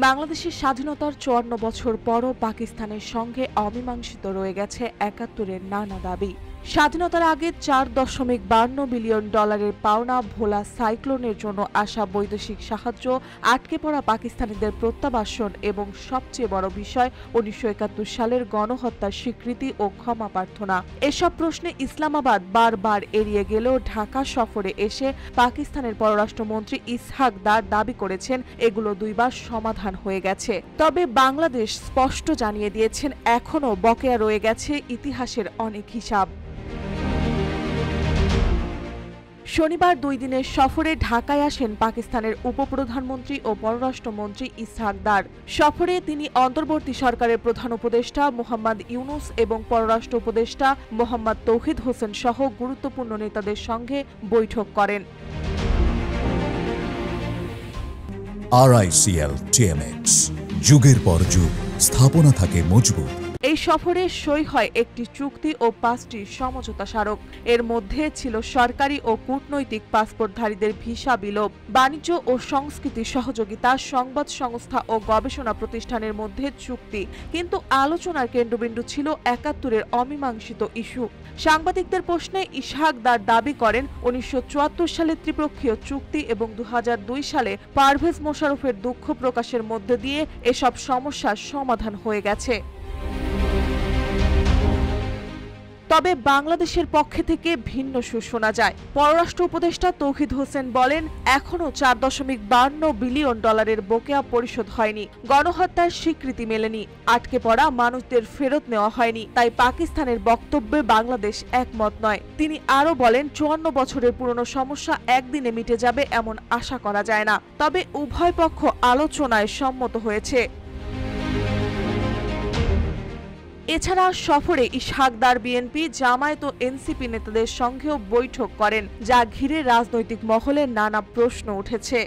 বাংলাদেশের স্বাধীনতার ৫৪ বছর পরও পাকিস্তানের সঙ্গে অমীমাংসিত রয়ে গেছে ৭১-এর নানা দাবি। স্বাধীনতার আগে $৪.৫২ বিলিয়ন পাওনা ভোলা সাইক্লোনের জন্য আসা বৈদেশিক সাহায্য, আটকে পড়া পাকিস্তানিদের প্রত্যাবাসন এবং সবচেয়ে বড় বিষয় ১৯৭১ সালের গণহত্যার স্বীকৃতি ও ক্ষমা প্রার্থনা। এসব প্রশ্নে ইসলামাবাদ বারবার এড়িয়ে গেলেও ঢাকা সফরে এসে পাকিস্তানের পররাষ্ট্রমন্ত্রী ইসহাক দার দাবি করেছেন এগুলো দুইবার সমাধান হয়ে গেছে। তবে বাংলাদেশ স্পষ্ট জানিয়ে দিয়েছেন এখনও বকেয়া রয়ে গেছে ইতিহাসের অনেক হিসাব। শনিবার ২ দিনের সফরে ঢাকায় আসেন পাকিস্তানের উপপ্রধানমন্ত্রী ও পররাষ্ট্রমন্ত্রী ইসহাক দার। সফরে তিনি অন্তর্বর্তী সরকারের প্রধান উপদেষ্টা মোহাম্মদ ইউনুস এবং পররাষ্ট্র উপদেষ্টা মোহাম্মদ তৌহিদ হোসেন সহ গুরুত্বপূর্ণ নেতাদের সঙ্গে বৈঠক করেন। RICL TMX, যুগের পর যুগ স্থাপনা থাকে মজবুত। এই সফরে সই হয় একটি চুক্তি ও ৫টি সমঝোতা স্মারক। এর মধ্যে ছিল সরকারি ও কূটনৈতিক পাসপোর্টধারীদের ভিসা বিলোপ, বাণিজ্য ও সংস্কৃতি সহযোগিতা, সংবাদ সংস্থা ও গবেষণা প্রতিষ্ঠানের মধ্যে চুক্তি। কিন্তু আলোচনার কেন্দ্রবিন্দু ছিল ৭১-এর অমীমাংসিত ইস্যু। সাংবাদিকদের প্রশ্নে ইসহাক দার দাবি করেন ১৯৭৪ সালে ত্রিপক্ষীয় চুক্তি এবং ২০০২ সালে পারভেজ মোশাররফের দুঃখ প্রকাশের মধ্যে দিয়ে এসব সমস্যার সমাধান হয়ে গেছে। তবে বাংলাদেশের পক্ষে থেকে ভিন্ন সুর শোনা যায়। পররাষ্ট্র উপদেষ্টা তৌহিদ হোসেন বলেন, এখনও $৪.৫২ বিলিয়ন বকেয়া পরিশোধ হয়নি, গণহত্যার স্বীকৃতি মেলেনি, আটকে পড়া মানুষদের ফেরত নেওয়া হয়নি। তাই পাকিস্তানের বক্তব্যে বাংলাদেশ একমত নয়। তিনি আরও বলেন, ৫৪ বছরের পুরনো সমস্যা একদিনে মিটে যাবে এমন আশা করা যায় না। তবে উভয় পক্ষ আলোচনায় সম্মত হয়েছে। এছাড়া সফরে ইসহাক দার বিএনপি, জামায়াত ও এনসিপি নেতাদের সঙ্গেও বৈঠক করেন, যা ঘিরে রাজনৈতিক মহলে নানা প্রশ্ন উঠেছে।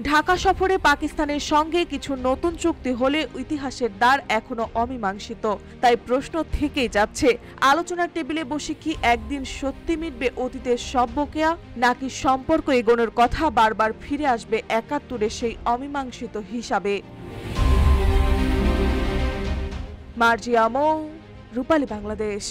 ঢাকা সফরে পাকিস্তানের সঙ্গে কিছু নতুন চুক্তি হলে ইতিহাসের দ্বার এখনো অমীমাংসিত। তাই প্রশ্ন থেকেই যাচ্ছে, আলোচনার টেবিলে বসে কি একদিন সত্যি মিটবে অতীতের সব বকেয়া, নাকি সম্পর্ক এগোনোর কথা বারবার ফিরে আসবে ৭১-এর সেই অমীমাংসিত হিসাবে। মার্জিয়া মৌ, রূপালী বাংলাদেশ।